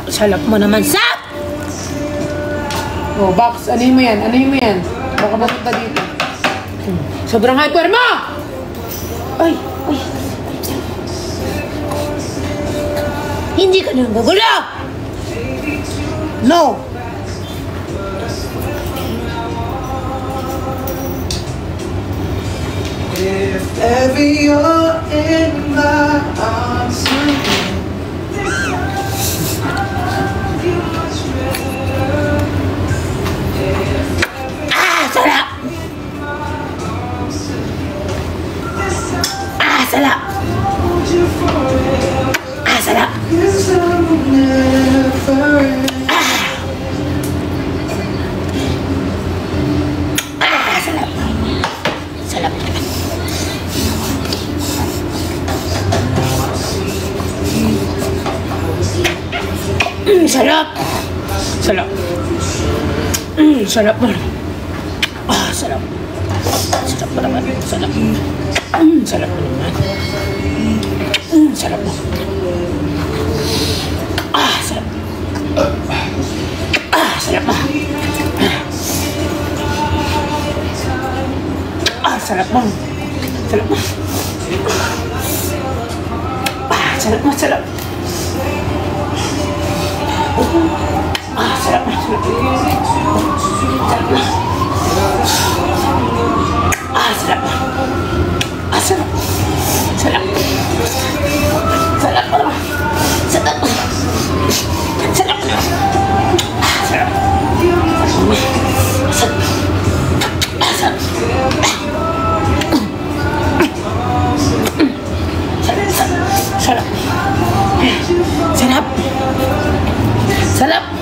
Salap mo naman, Sap! Oh, Box, ano mo yan? Ano mo yan? Baka mapunta dito. Sobrang hyper mo! Ay! Hindi ka nang gugulo! No! If ever you're in my arms again, Sarap! Sarap! Sarap! Sarap! Sarap! Sarap! Sarap mo. Sarap. Sarap mo naman. Sarap. Sarap mo naman. Sarap mo. Sarap. Sarap mo. Sarap mo. Sarap mo. Sarap mo, sarap. Sarap mo, sarap. Sarap mo. Sarap. Sarap. Sarap. Sarap. Sarap. Sarap. Sarap. Sarap. Sarap. Sarap.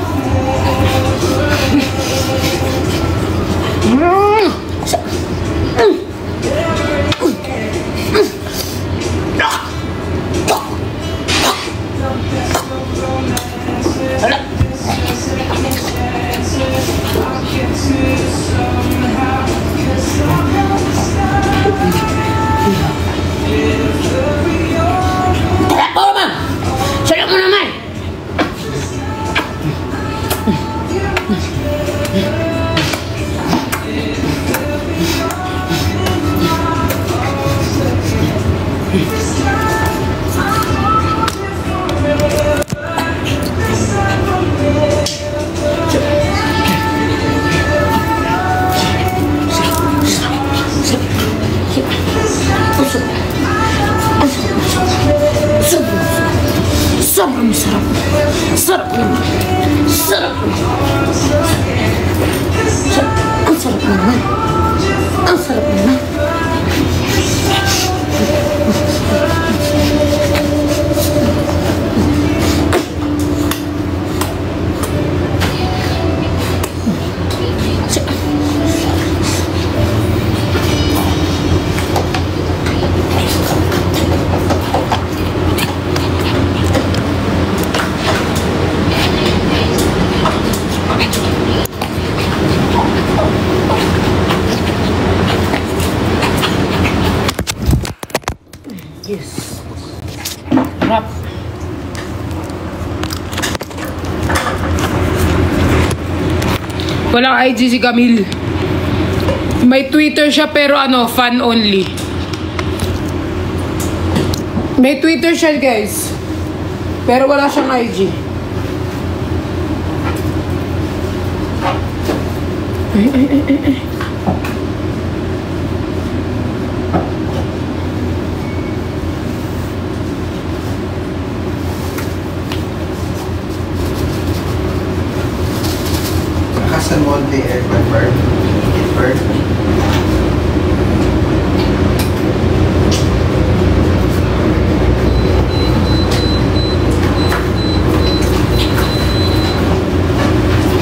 Sarap naman. Sarap naman. Ang sarap naman. Ang sarap naman. Yes. Rap. Walang IG si Camille. May Twitter siya pero ano, fan only. May Twitter siya, guys. Pero wala siyang IG. Ay. Sa Monday Airport Bird. Bird.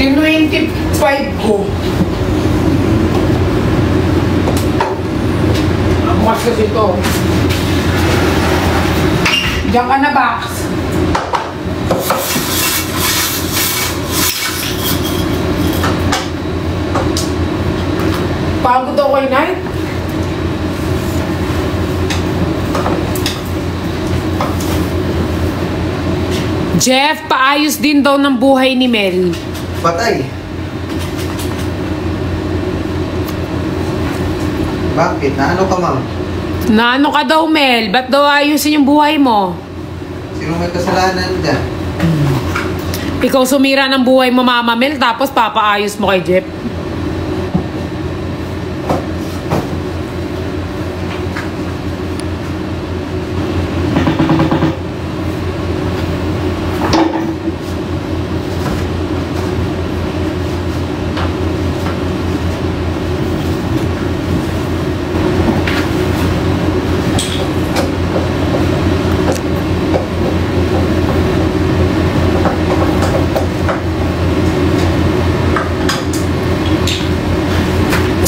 In 25 ko. Ang mas kasi ito. Diyan ka na, Box. Pagod ako kay Night. Jeff, paayos din daw ng buhay ni Mel. Patay. Bakit? Naano ka, ma'am? Na ano ka daw, Mel? Ba't daw ayusin yung buhay mo? Sino may kasalanan dyan? Ikaw sumira ng buhay mo, Mama Mel, tapos papaayos mo kay Jeff.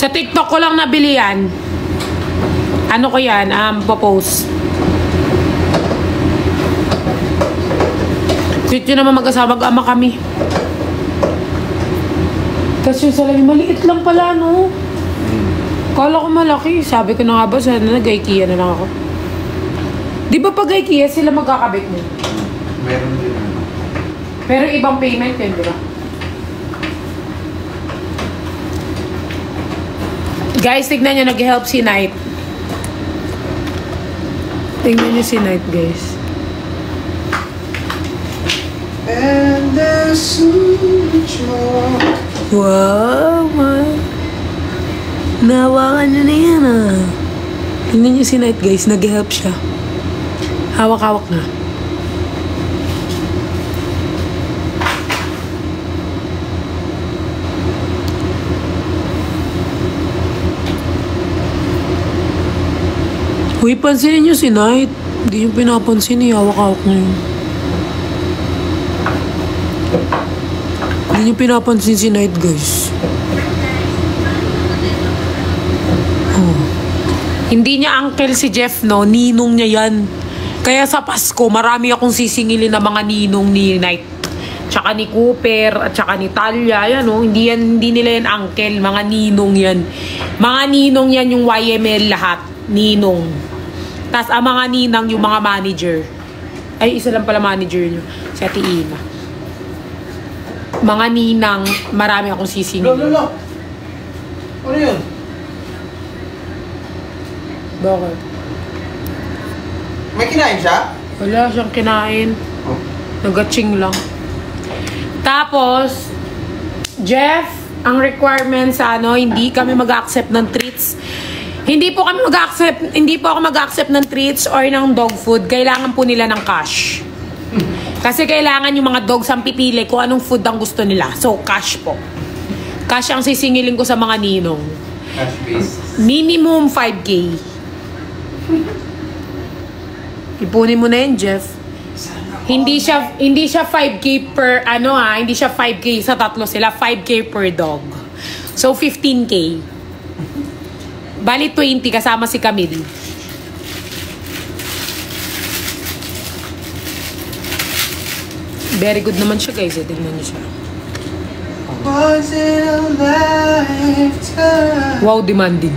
Sa TikTok ko lang nabili yan. Ano ko yan? Popost. Sweet yun naman mag-asawa, mag-ama kami. Kasi yung salamin, maliit lang pala, no? Kala ko malaki. Sabi ko na nga ba, sana nag-IKEA na lang ako. Di ba pag IKEA sila magkakabit mo? Meron din. Pero ibang payment yun, di ba? Guys, tignan nyo, nag-help si Knight. Tignan nyo si Knight, guys. And there's so much more. Wow, man. Nahawakan nyo na yan, ah. Tignan nyo si Knight, guys. Nag-help siya. Hawak-hawak na. Uy, pansinin nyo si Knight. Hindi yung pinapansin, hawak-hawak na yun. Hindi nyo pinapansin si Knight, guys. Oh. Hindi niya uncle si Jeff, no? Ninong niya yan. Kaya sa Pasko, marami akong sisingilin na mga ninong ni Knight. Tsaka ni Cooper, at tsaka ni Talia. Yan, no? Hindi nila yan uncle. Mga ninong yan. Mga ninong yan yung YML lahat. Ninong. Tapos ang mga ninang yung mga manager. Ay, isa lang pala manager nyo. Si Ate Ina. Mga ninang, marami akong sisingin. Lolo! Ano yun? Bakit? May kinain siya? Wala siyang kinain. Oh. Nag-aching lang. Tapos, Jeff, ang requirement sa hindi kami mag-accept ng treats. Hindi po ako mag-accept ng treats or ng dog food. Kailangan po nila ng cash. Kasi kailangan yung mga dogs ang pipili kung anong food ang gusto nila. So, cash po. Cash ang sisingilin ko sa mga ninong. Cash base. Minimum 5K. Ipunin mo na yun, Jeff. Hindi siya 5K per hindi siya 5K sa tatlo sila, 5K per dog. So 15K. Bali 20 kasama si Camille. Very good naman siya, guys. Tignan niyo siya. Was it a lifetime? Wow, demanding.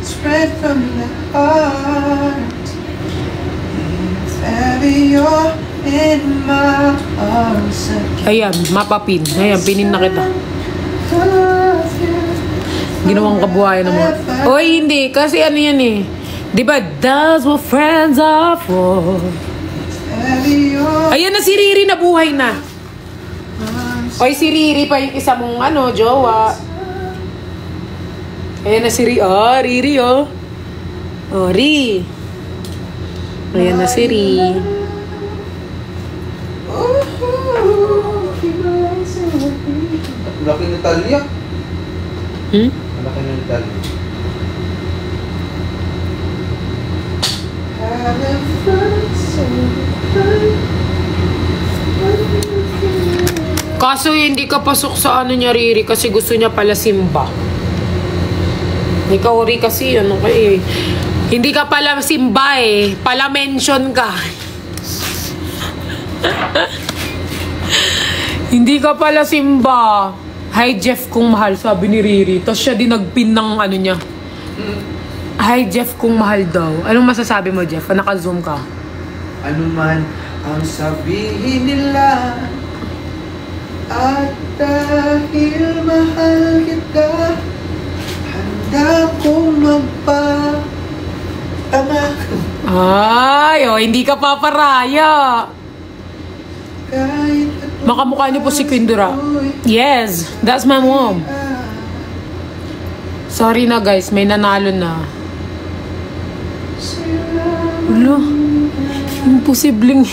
Spread from the heart. Baby, you're in my arms. Ayan, mapapin. Ayan, pinin na kita. Ginawang kabuhayan naman. Oy, hindi. Kasi ano yan eh. Diba, that's what friends are for. Ayan na si Riri, nabuhay na. Oy, si Riri pa yung isa mong jowa. Ayan na si Riri. Oh, Riri, oh. Oh, Riri. Ayan na si Riri. Laki ni Talia. Laki ni Talia. Kaso hindi ka pasok sa niya, Riri, kasi gusto niya pala simba. Ikaw, Riri, kasi hindi ka pala simba eh. Pala mention ka. Hindi ka pala simba. Hi, Jeff, kung mahal, sabi ni Riri. Tapos siya din nagpin ng niya. Hi, Jeff, kung mahal daw. Anong masasabi mo, Jeff? Naka-zoom ka. Ano man ang sabihin nila. At dahil mahal kita, handa kong magpatama. Ay, oh, hindi ka paparaya. Kahit Makamukha niyo po si Queen Dura. Yes, that's my mom. Sorry na guys, may nanalo na. Ulo, imposibleng.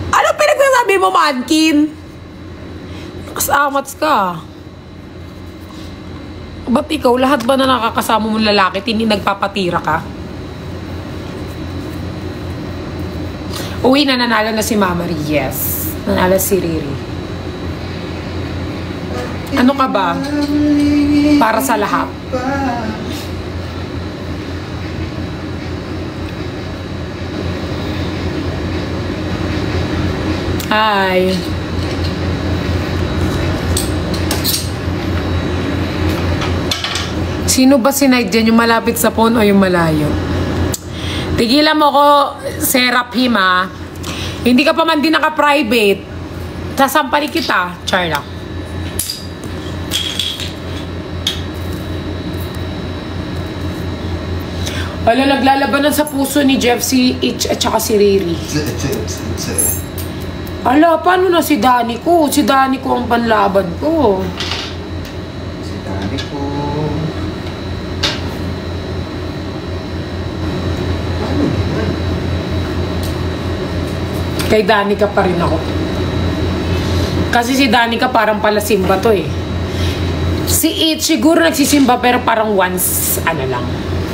Ano pinagsasabi mo, Mankin? Kasamats ka. Ba't ikaw, lahat ba na nakakasama mong lalaki, hindi nagpapatira ka? Uwi na, nanalo na si Mama Ri. Yes. Nanalo si Riri. Ano ka ba? Para sa lahat. Hi. Sino ba sinay dyan? Yung malapit sa phone o yung malayo? Tigilan mo ko, Serapim, ha? Hindi ka pa man din naka-private. Sasampali kita. Char lang. Wala, naglalabanan sa puso ni Jeff si Itch at saka si Riri. Ala, paano na si Danny ko? Si Danny ko ang panlaban ko. Si Danny ko. Kay Danny ka pa rin ako. Kasi si Danny ka parang palasimba to eh. Si Itch siguro nagsisimba pero parang once, ano lang,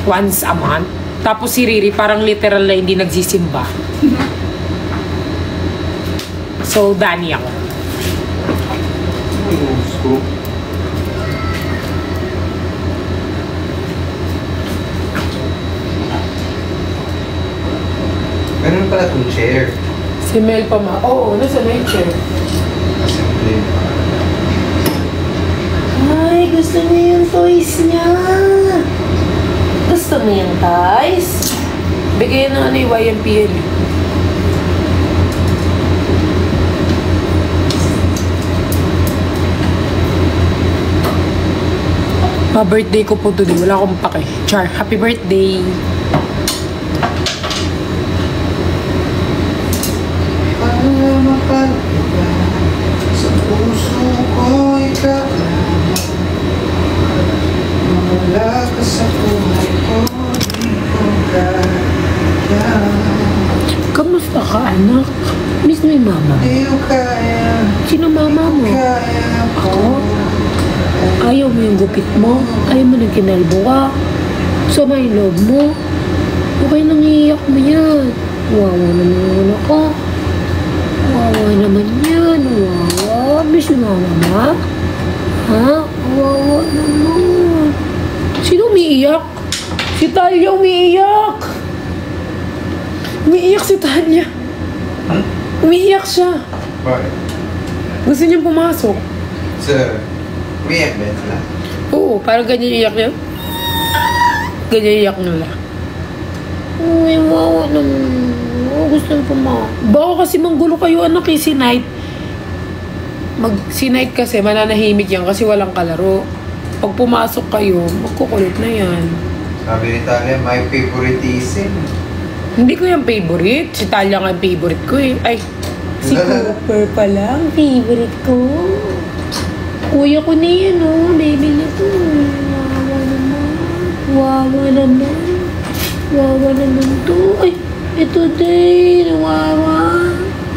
once a month. Tapos si Riri parang literal na hindi nagsisimba. So, Danny ako. Ganun pala itong chair. Si Mel pa ma. Oo, nasa na yung chair. Ay, gusto niya yung toys niya. Gusto mo yung toys? Bigay na ano yung YMPL. Pa-birthday ko po today. Wala akong pake. Char, happy birthday. Sa puso ko ikaw wala ka sa buhay ko, di ko kaya. Kamusta ka, anak? Miss mo yung mama? Di ko kaya. Sino mama mo? Kaya ko. Ayaw mo yung gupit mo? Ayaw mo ng kinalbo ka? Sama yung loob mo? Okay, nangiyak mo yan. Wawa naman ako. Wawa naman yan. Wawa. Miss mo mama ma? Ha? Wawa naman. Sino umiiyak? Si Talia umiiyak. Umiiyak si Talia. Umiiyak siya. Bakit? Gusto niyang pumasok. Sir, umiyak ba sila? Oo, parang ganyan iyak niya. Ganyan iyak nila. Uy, wawa naman. Gusto nang pumasok. Baka kasi manggulo kayo, anak, eh, si Night. Si Night kasi, mananahimik yan kasi walang kalaro. Pag pumasok kayo, magkukulit na yan. Sabi ni Talia, my favoritism. Hindi ko yung favorite. Si Talia nga yung favorite ko eh. Ay, si Cooper pala ang favorite ko. Kuya ko na yan, oh. Baby na to. Wawa naman. Wawa naman. Wawa naman to. Ay, ito din. Wawa.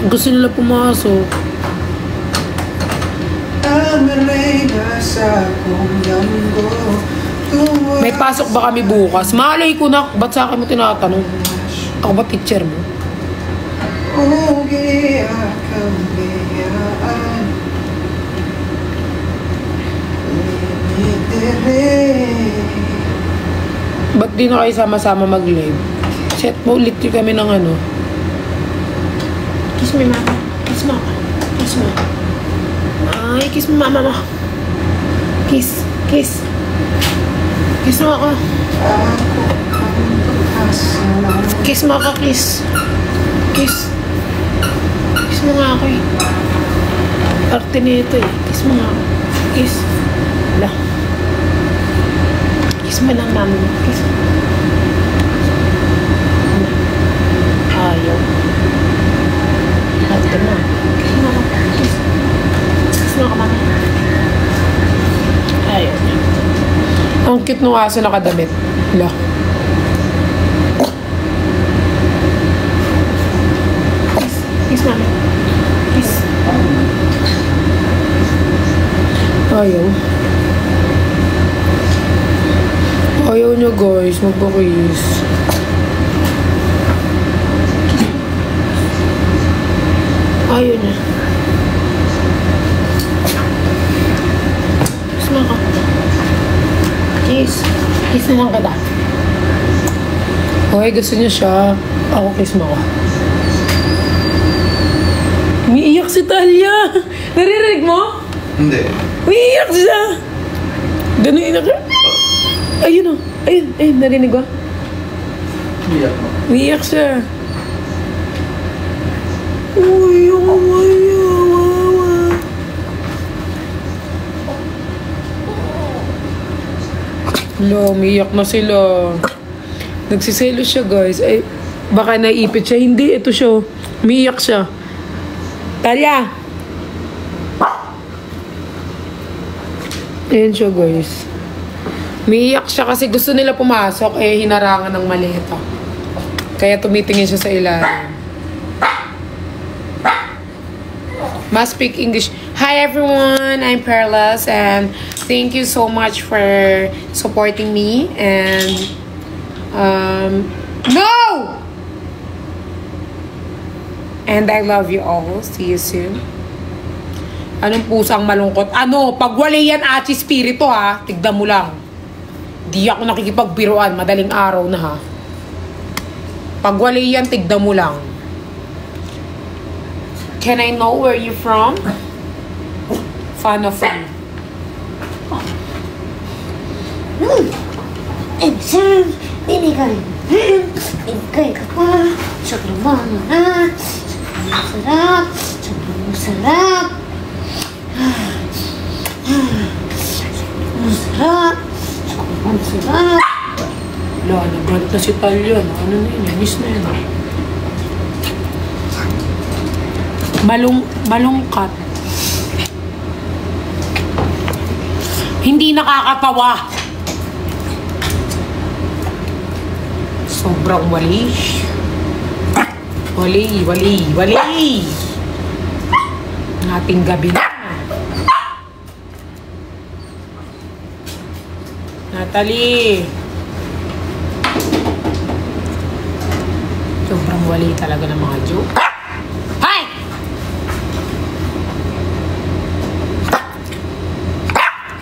Gusto nila pumasok. May pasok ba kami bukas? Malay ko na. Ba't sa akin mo tinatanong? Ako ba teacher mo? Ba't di na kayo sama-sama mag-live? Set mo ulit kami ng ano. Kiss me, mama. Kiss mo. Kiss mo. Ay, kiss mo, mama mo. Kiss. Kiss. Kiss mo ako. Kiss mo ako, kiss. Kiss. Kiss mo nga ako eh. Arte nito eh. Kiss mo nga ako. Kiss. Wala. Kiss mo lang mami. Kiss. Ayaw. Arte na. Kiss mo ako. Kiss. Kiss mo ako mami. Ayaw. Ang cute nung aso nakadamit. Wala. Kiss mami. Kiss. Ayaw. Ayaw niya guys, magpa-kiss. Ayaw niya. Kiss mo ako. Kiss. Kiss na lang kita. Okay, gusto niya siya. Ako kiss mo ako. Umiiyak si Talia. Naririnig mo? Hindi. Umiiyak siya. Ganun inak. Ayun o. Ayun, narinig ko. Iyak mo. Umiiyak siya. Uy, wawa. Lo, umiiyak na sila. Nagsiselo siya, guys. Ay, baka naipit siya. Hindi, ito siya. Umiiyak siya. Talia! Ayan siya, guys. Umiiyak siya kasi gusto nila pumasok, eh, hinarangan ng maleta. Kaya tumitingin siya sa ilalim. Must speak English. Hi, everyone. I'm Perlas, and thank you so much for supporting me. And, no! And I love you all. See you soon. Anong pusang malungkot? Ano? Pagwali yan, Achi Spirito, ha? Tignan mo lang. Di ako nakikipagbiruan. Madaling araw na, ha? Pagwali yan, tignan mo lang. Can I know where you're from? Fan of you. Binigay ka pa. Sobrang mga na. Masarap. Sobrang masarap. Masarap. Sobrang masarap. Wala, nagalit na si Talia. Ano na yun? Yanis na yun. Malungkat. Hindi nakakatawa. Sobrang wali. Wali. Ang ating gabi na. Natalie. Sobrang wali talaga ng mga joke. Hi!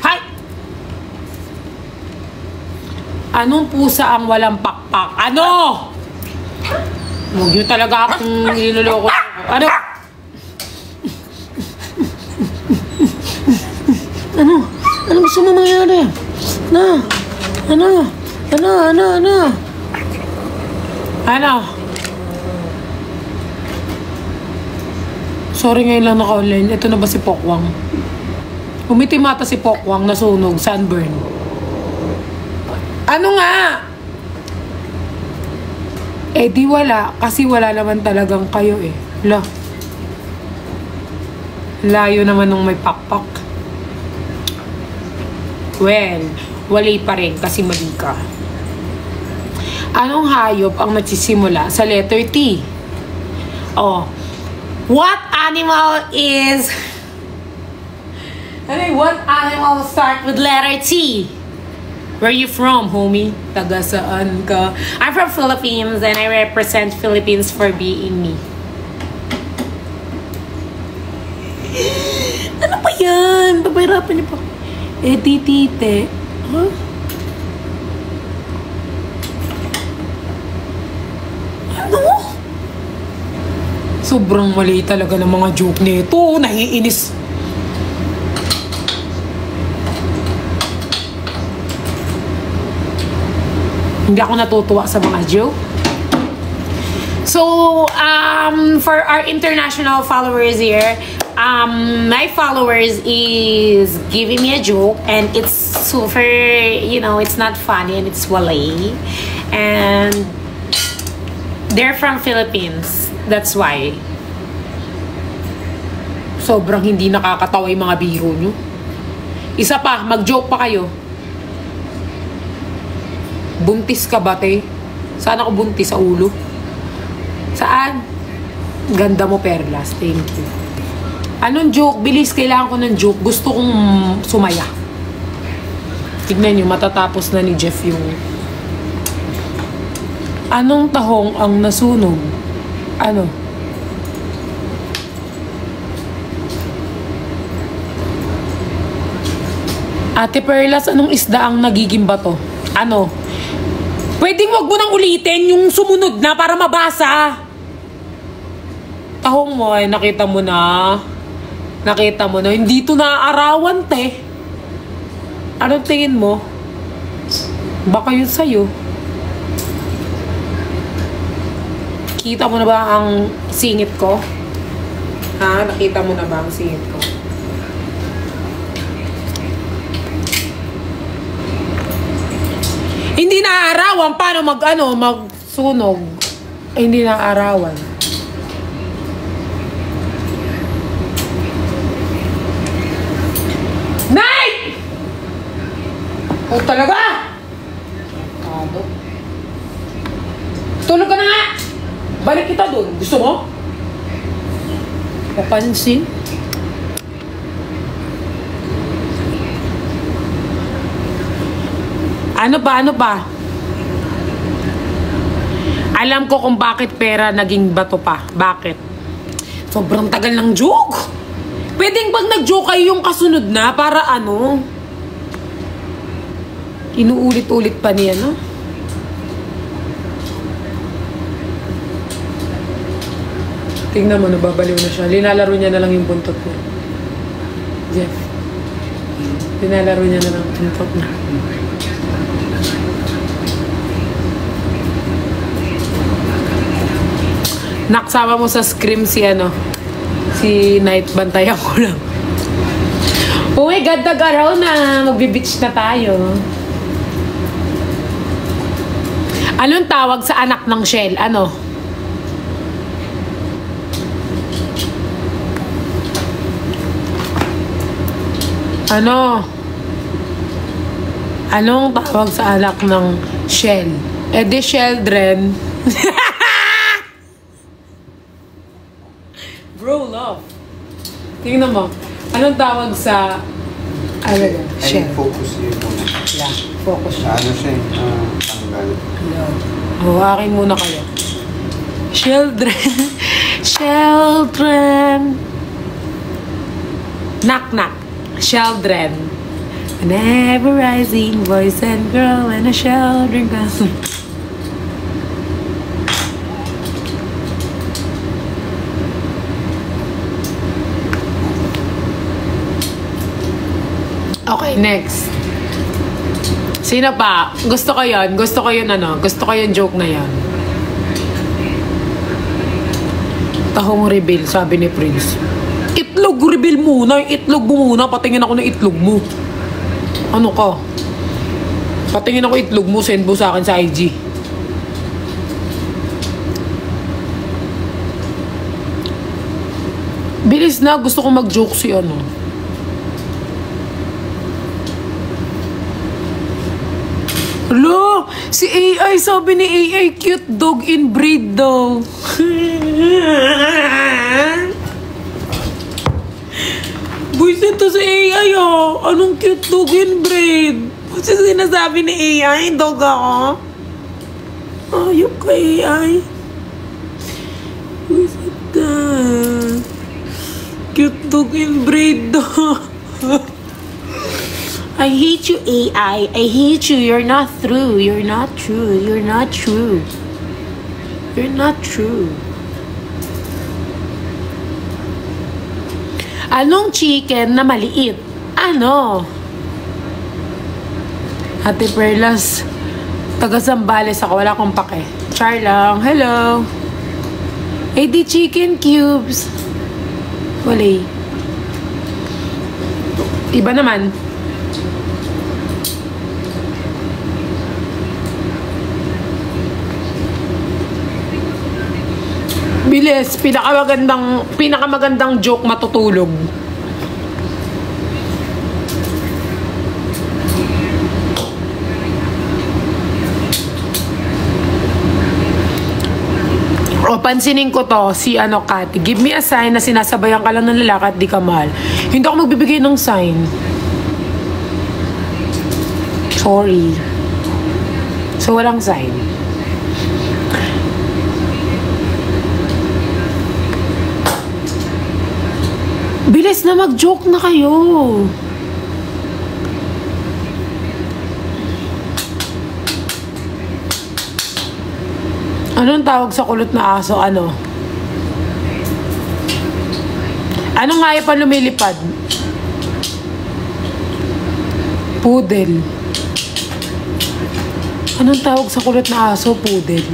Hi! Anong pusa ang walang pakpak? Ano? Huwag nyo talaga akong niloloko. Ano? Ano gusto mo mangyari? Ano? Sorry, ngayon lang naka-online. Ito na ba si Pokwang? Umitim ata si Pokwang, nasunog, sunburn. Ano nga? Eh di wala, kasi wala naman talagang kayo eh. Layo naman nung may pakpak. Well, wali pa rin kasi mali ka. Anong hayop ang nagsisimula sa letter T? Oh, what animal is... What animal start with letter T? Where are you from, homie? Taga saan ka? I'm from Philippines and I represent Philippines for being me. Ano ba yan? Papahirapan niyo pa. Eh, titite. Huh? Ano? Sobrang mali talaga ng mga joke nito. Naiinis. Hindi ako natutuwa sa mga joke. So, for our international followers here, my followers is giving me a joke and it's super, you know, it's not funny and it's wale. And they're from Philippines. That's why. Sobrang hindi nakakatawa yung mga biro nyo. Isa pa, mag-joke pa kayo. Buntis ka ba, te? Saan ako buntis? Sa ulo? Saan? Ganda mo, Perlas. Thank you. Anong joke? Bilis, kailangan ko ng joke. Gusto kong sumaya. Tignan nyo, matatapos na ni Jeff yung... Anong tahong ang nasunog? Ano? Ate Perlas, anong isda ang nagiging bato? Ano? Pwedeng wag mo nang ulitin yung sumunod na para mabasa. Tahong mo, ay nakita mo na. Nakita mo na. Hindi ito naaarawan, te. Anong tingin mo? Baka yun sa'yo. Kita mo na ba ang singit ko? Ha? Nakita mo na ba ang singit ko? Hindi naaarawan. Paano magsunog? Ay, hindi naaarawan. Night! Oh, talaga? Tulog ka na nga! Balik kita dun. Gusto mo? Papansin? Ano ba? Alam ko kung bakit pera naging bato pa. Bakit? Sobrang tagal ng joke. Pwedeng pag nag-joke kayo yung kasunod na para ano? Inuulit-ulit pa niya, no? Tingnan mo, nababaliw na siya. Linalaro niya na lang yung buntot niya. Jeff. Linalaro niya na lang yung buntot niya. Naksama mo sa scream si si Night, bantayan ko lang. Oh my God, nag-araw na. Magbe-beach na tayo. Anong tawag sa anak ng shell? Ano? Anong tawag sa anak ng shell? Eh di children. Bro, love. Tingnan mo. Anong tawag sa... Ano yan? Ay, focus yun muna. Yeah, focus siya. Ano siya tanggal. Hawakin muna kayo. Children. Children. Knock-knock. Children. An ever-rising voice and grow and a children goes... Okay, next. Sino pa? Gusto ko yun. Gusto ko yung joke na yan. Tahong reveal, sabi ni Prince. Itlog reveal muna. Yung itlog mo muna. Patingin ako ng itlog mo. Ano ka? Patingin ako itlog mo. Send mo sa akin sa IG. Bilis na. Gusto ko mag-joke si Hello, si AI, sabi ni AI, cute dog in breed daw. Buisit to si AI, Anong cute dog in breed? Kasi sinasabi ni AI, dog ako. Ayok ka, AI. Buisit ka. Cute dog in breed daw. I hate you, AI. I hate you. You're not true. You're not true. You're not true. You're not true. Anong chicken na maliit? Ano? Ate Perlas, Taga Zambales ako, wala akong pake. Char lang. Hello. AD chicken cubes. Wala. Iba naman. Bilis, pinakamagandang joke matutulog. O, pansinin ko to, si Kati. Give me a sign na sinasabayan ka lang ng lalaki at di ka mahal. Hindi ako magbibigay ng sign. Sorry. So, walang sign. Bilis na mag-joke na kayo. Anong tawag sa kulot na aso? Ano nga pa lumilipad? Poodle. Anong tawag sa kulot na aso? Poodle.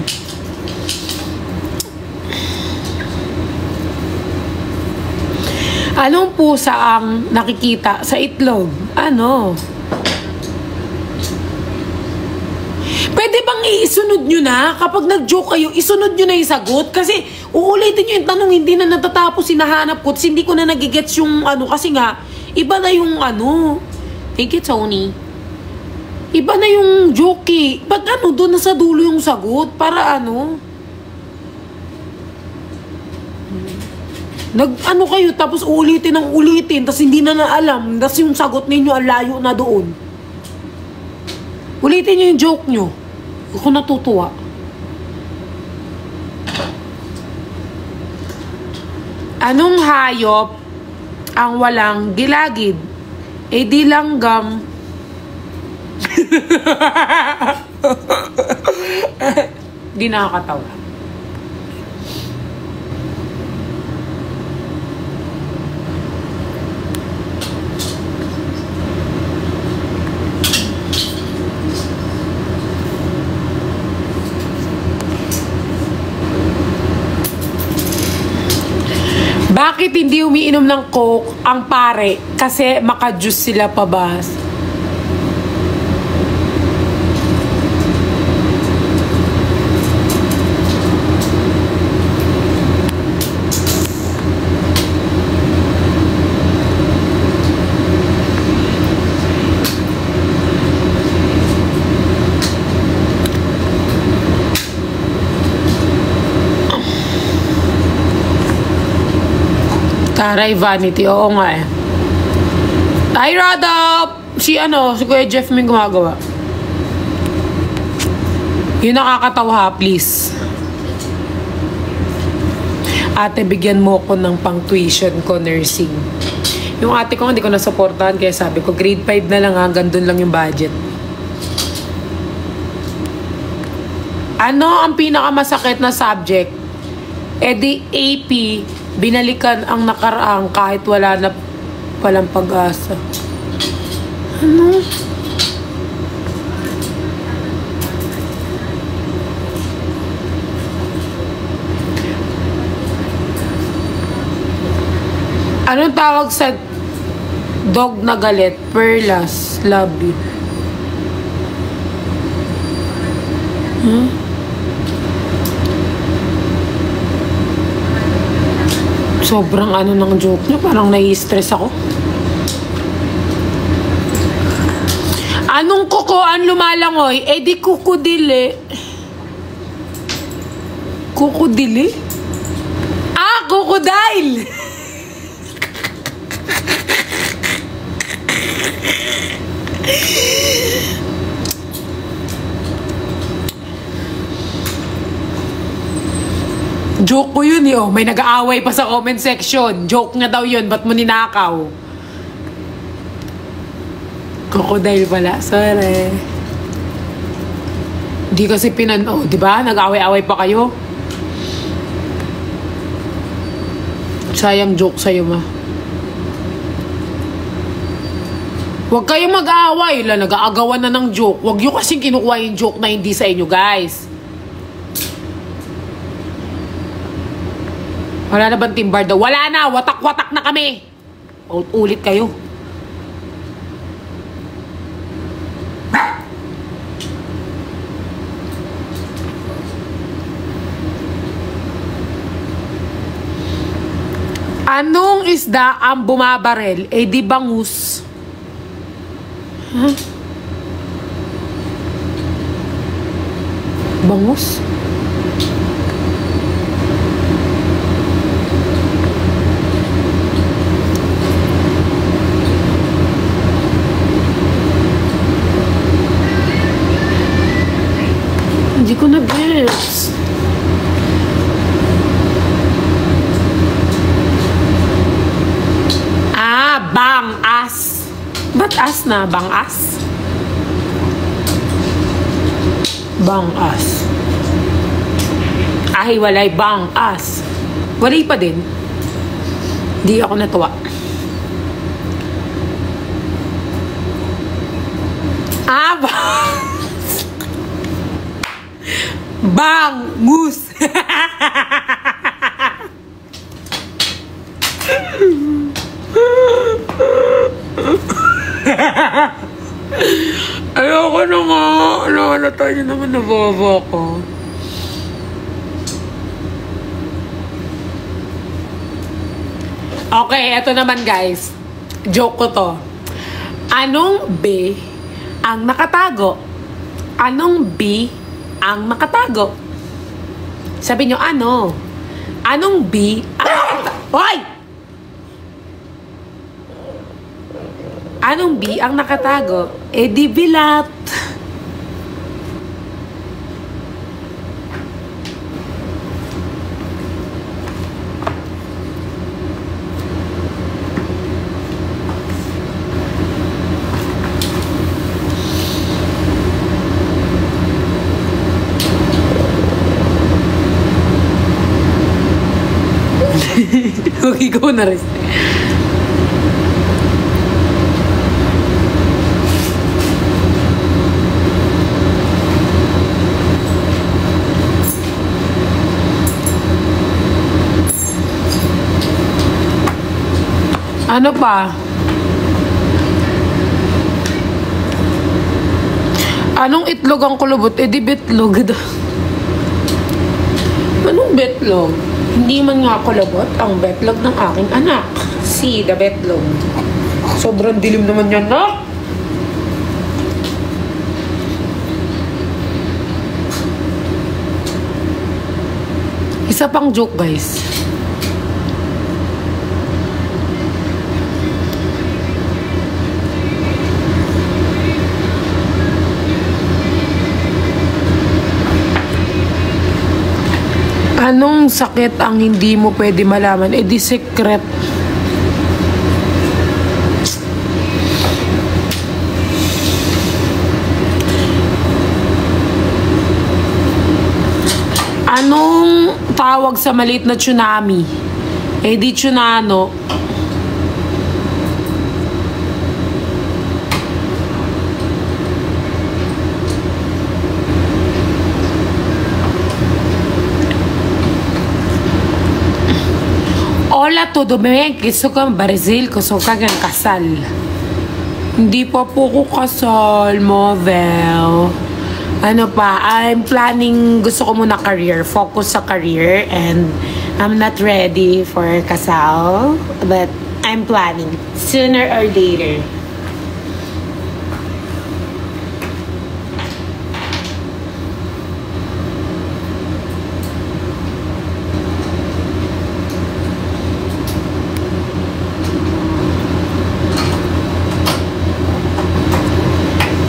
Anong pusa ang nakikita sa itlog? Ano? Pwede bang isunod nyo na? Kapag nag-joke kayo, isunod nyo na yung sagot. Kasi uulitin nyo yung tanong, hindi na natatapos, hinahanap ko. Hindi ko na nagigets yung kasi nga, iba na yung Thank you, Tony. Iba na yung joke eh. Ba't doon na sa dulo yung sagot? Para kayo, tapos ulitin ng ulitin, tapos hindi na naalam, tapos yung sagot ninyo ang layo na doon. Ulitin nyo yung joke nyo. Ako natutuwa. Anong hayop ang walang gilagid? Di langgam. Di nakakatawa. Bakit hindi umiinom ng Coke ang pare? Kasi maka-juice sila pabas. Taray vanity, oo nga eh. Hi, Radap! Si Kuya Jeff may gumagawa. Yung nakakatawa, please. Ate, bigyan mo ko ng pang-tuition ko, nursing. Yung ate ko, hindi ko nasuportahan, kaya sabi ko, grade 5 na lang, hanggang dun lang yung budget. Ano ang pinakamasakit na subject? Di AP, binalikan ang nakaraang kahit walang pag-asa. Ano? Anong tawag sa dog na galit? Perlas, love you. Sobrang ng joke nyo. Parang nai-stress ako. Anong kukoan lumalangoy? Di kukodile. Kukodile? Crocodile! Joke ko yun eh. May nag-aaway pa sa comment section. Joke nga daw yun. Ba't mo ninakaw? Crocodile pala. Sorry. Di kasi diba? Nag-aaway-aaway pa kayo. Sayang joke sa'yo, ma. Huwag kayong mag-aaway. Nag-aagawan na ng joke. Huwag nyo kasing kinukuha yung joke na hindi sa inyo, guys. Wala na bang timbar daw? Wala na! Watak-watak na kami! Ulit kayo. Anong isda ang bumabarel? Eh di bangus. Huh? Bangus? Hindi ko na-gets. Bang-as. Ba't as na? Bang-as? Bang-as. Ay, walay. Bang-as. Walay pa din. Di ako natuwa. Bangus. Ayoko na nga. Ano tayo naman nabawa ko. Okay, eto naman guys. Joke ko to. Anong B ang nakatago? Anong B ang nakatago? Sabi nyo, ano? Anong B ang nakatago? Hoy! Anong B ang nakatago? Eh di bilat. Okay, go na rin. Ano pa? Anong itlog ang kulubot? Eh di betlog. Anong betlog? Hindi man nga kulubot ang betlog ng aking anak. See the betlog. Sobrang dilim naman yan, no? Isa pang joke, guys. Anong sakit ang hindi mo pwede malaman? Eh di secret. Anong tawag sa maliit na tsunami? Eh di tsunano. Hola, todo bien? Gusto ko Brazil, gusto ko kang kasal. Hindi pa po ko kasal, Movel. Ano pa, I'm planning, gusto ko muna career, focus sa career, and I'm not ready for kasal, but I'm planning, sooner or later.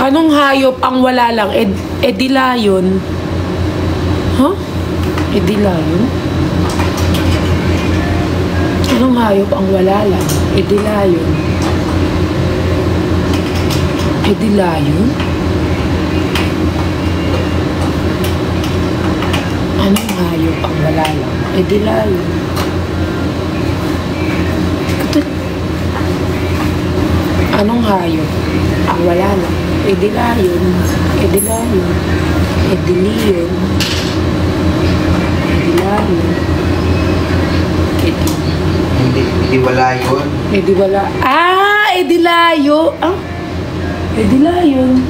Anong hayop ang wala lang? Edilayon. Huh? Edilayon? Anong hayop ang wala lang? Edilayon. Edilayon? Anong hayop ang wala lang? Edilayon. Anong hayop? Ah, wala lang. Edi layon. Edi layon. Edi lion. Edi layon. Edi. Hindi wala yun. Edi wala. Ah! Edi layo. Ah? Edi layon.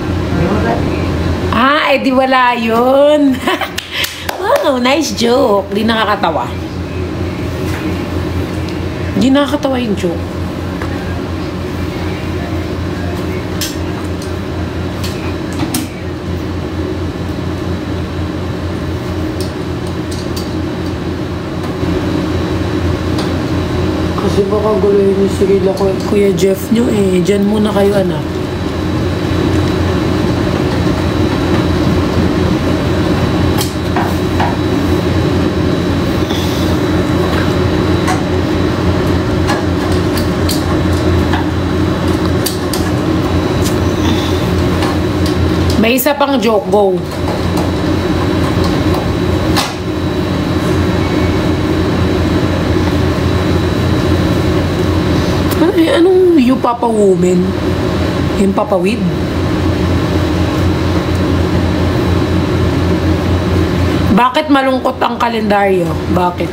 Ah, edi wala yun. Wow, nice joke. Di nakakatawa. Di nakakatawa yung joke. Kasi baka guluhin niyo si Kuya Jeff nyo eh. Diyan muna kayo, anak. May isa pang joke, go. Anong yung Papa Woman? Yung Papa Weed? Bakit malungkot ang kalendaryo? Bakit?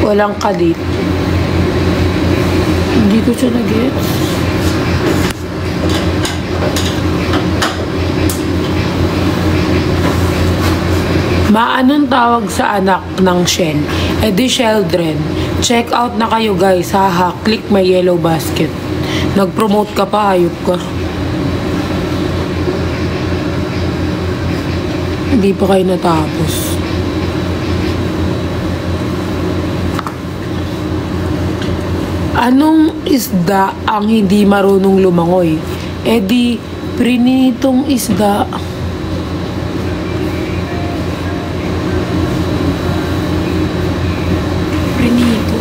Walang kadit. Hindi ko siya nag-gets. Anong tawag sa anak ng Shell? Di children. Check out na kayo guys. Haha. Click my yellow basket. Nag-promote ka pa. Hayop ka. Hindi pa kayo natapos. Anong isda ang hindi marunong lumangoy? Di prinitong isda. Prinito.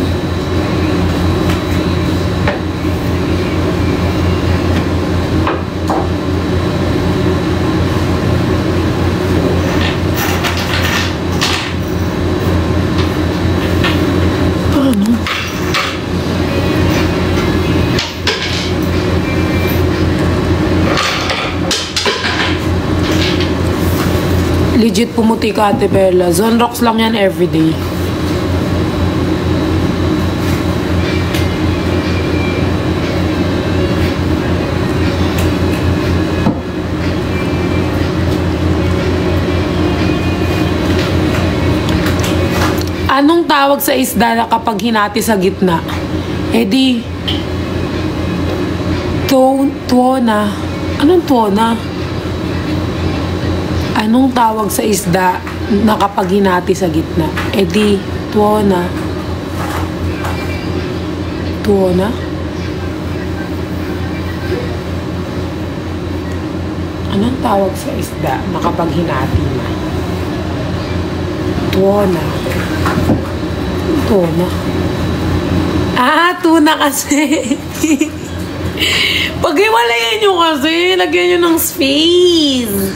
Legit pumuti ka, Ate Bella. Zonrox lang yan everyday. Anong tawag sa isda na kapag hinati sa gitna? Di tuona. Anong tuona? Anong tawag sa isda na kapag hinati sa gitna? Di tuona. Tuona? Anong tawag sa isda na kapag hinati na? Tuona. Tuna. Ah, tuna kasi. Pag-iwalayan nyo kasi, lagyan nyo ng space.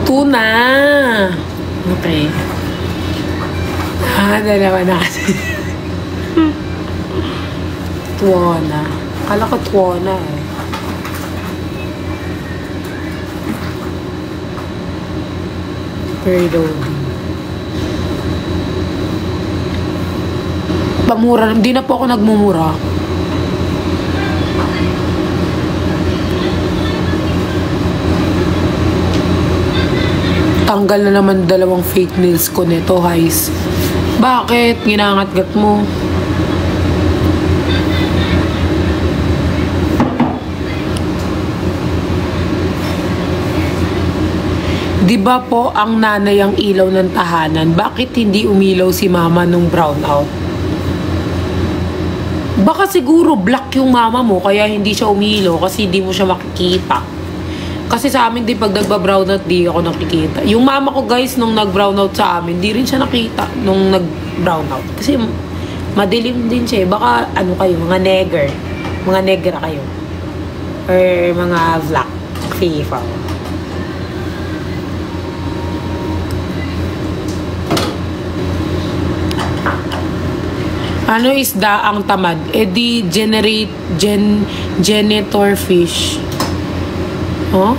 Tuna. Okay. Ah, dalawa na kasi. Tuona. Kala ko tuona eh. Perdodi. Pamura. Hindi na po ako nagmumura. Tanggal na naman dalawang fake nails ko nito, guys. Bakit? Ginangat-gat mo. Di ba po ang nanay ang ilaw ng tahanan? Bakit hindi umilaw si mama nung brownout? Baka siguro black yung mama mo kaya hindi siya umilaw kasi hindi mo siya makikita. Kasi sa amin din pag nagba-brownout di ako nakikita. Yung mama ko guys nung nag-brownout sa amin, di rin siya nakita nung nag-brownout. Kasi madilim din siya eh. Baka ano kayo, mga negger. Mga negra kayo. Or mga black people. Ano isda ang tamad? Di janitor fish. Oh?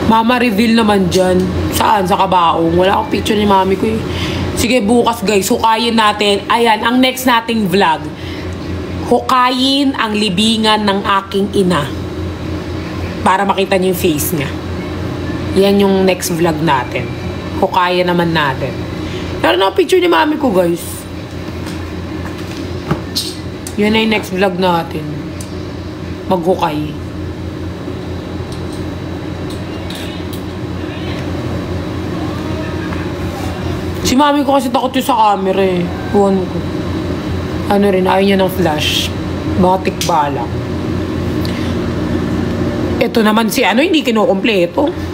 Mama, reveal naman dyan. Saan? Sa kabaong. Wala akong picture ni mami ko eh. Sige, bukas guys, hukayin natin. Ayan, ang next nating vlog. Hukayin ang libingan ng aking ina. Para makita niyo yung face niya. Yan yung next vlog natin. Hukayin naman natin. Pero na picture ni mami ko guys. Yan na yung next vlog natin. Maghukay. Si mami ko kasi takot yun sa camera eh. Huwag ko. Ano rin, ayaw niya ng flash. Mga tikbala. Ito naman si ano, hindi kinukumpleto.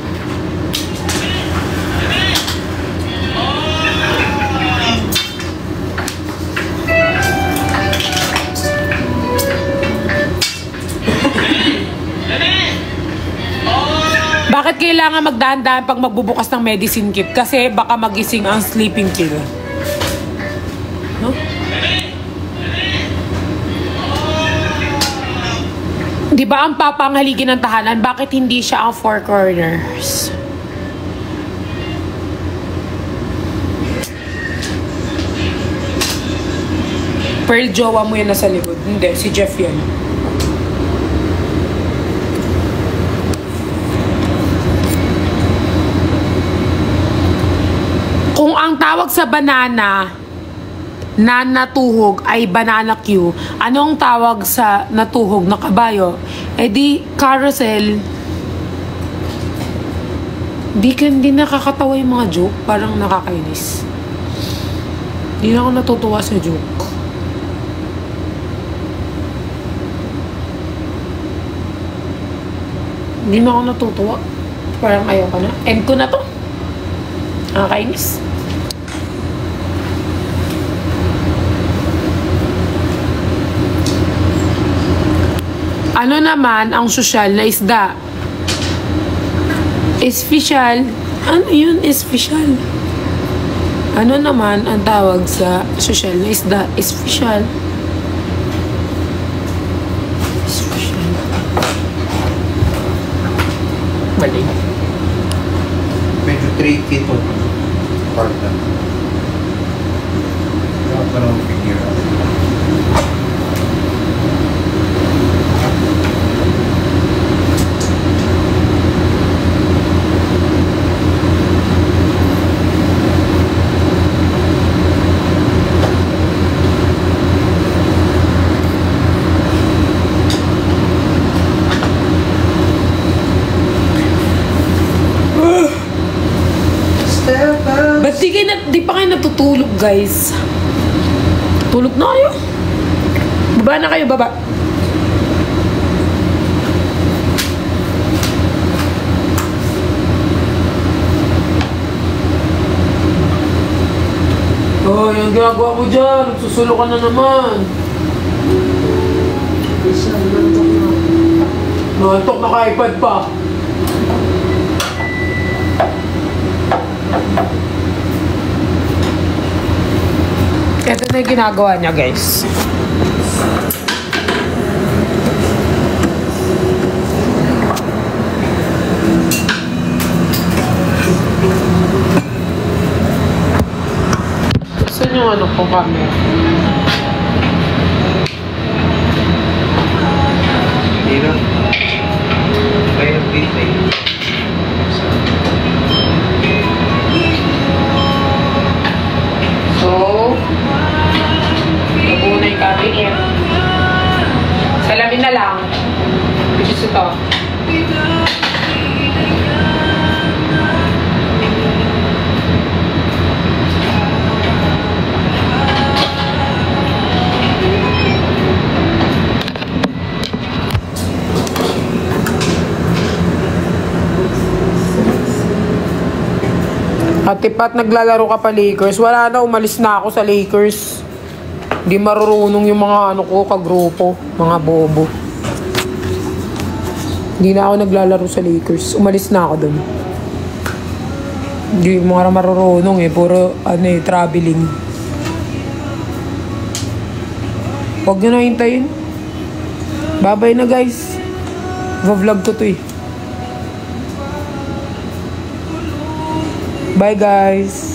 Bakit kailangan magdahan-dahan pag magbubukas ng medicine kit? Kasi baka magising ang sleeping pill. No? Di ba ang papanghaligi ng tahanan? Bakit hindi siya ang four corners? Pearl, jowa mo yan nasa likod. Hindi, si Jeff yan. Kung ang tawag sa banana na natuhog ay banana Q, anong tawag sa natuhog na kabayo? Eh di, carousel. Di nakakatawa yung mga joke. Parang nakakainis. Di na ako natutuwa sa joke. Di na ako natutuwa. Parang ayaw ka na. End ko na to. Nakakainis. Ano naman ang sosyal na isda? Espesyal. Ano yun? Espesyal. Ano naman ang tawag sa sosyal na isda? Espesyal. Espesyal. Mali. Medyo tricky ito. Part na. Kaya pa naman figure out. Ba't di pa kayo natutulog, guys? Tulog na kayo. Baba na kayo, baba. Oh, yung ginagawa mo dyan. Susulo ka na naman. Nantok na ka-iPad pa. Ito na yung ginagawa niya, guys. Saan yung ano po camera? Dito. Kayo nag-display. So, nabuo na yung cabinet. Salamin na lang. Which is ito. Atipat, naglalaro ka pa Lakers. Wala na, umalis na ako sa Lakers. Hindi marurunong yung mga ano ko, kagrupo. Mga bobo. Hindi na ako naglalaro sa Lakers. Umalis na ako dun. Hindi mga marurunong eh. Puro traveling. Huwag nyo na hintayin. Bye-bye na guys. Vlog ko to eh. Bye guys.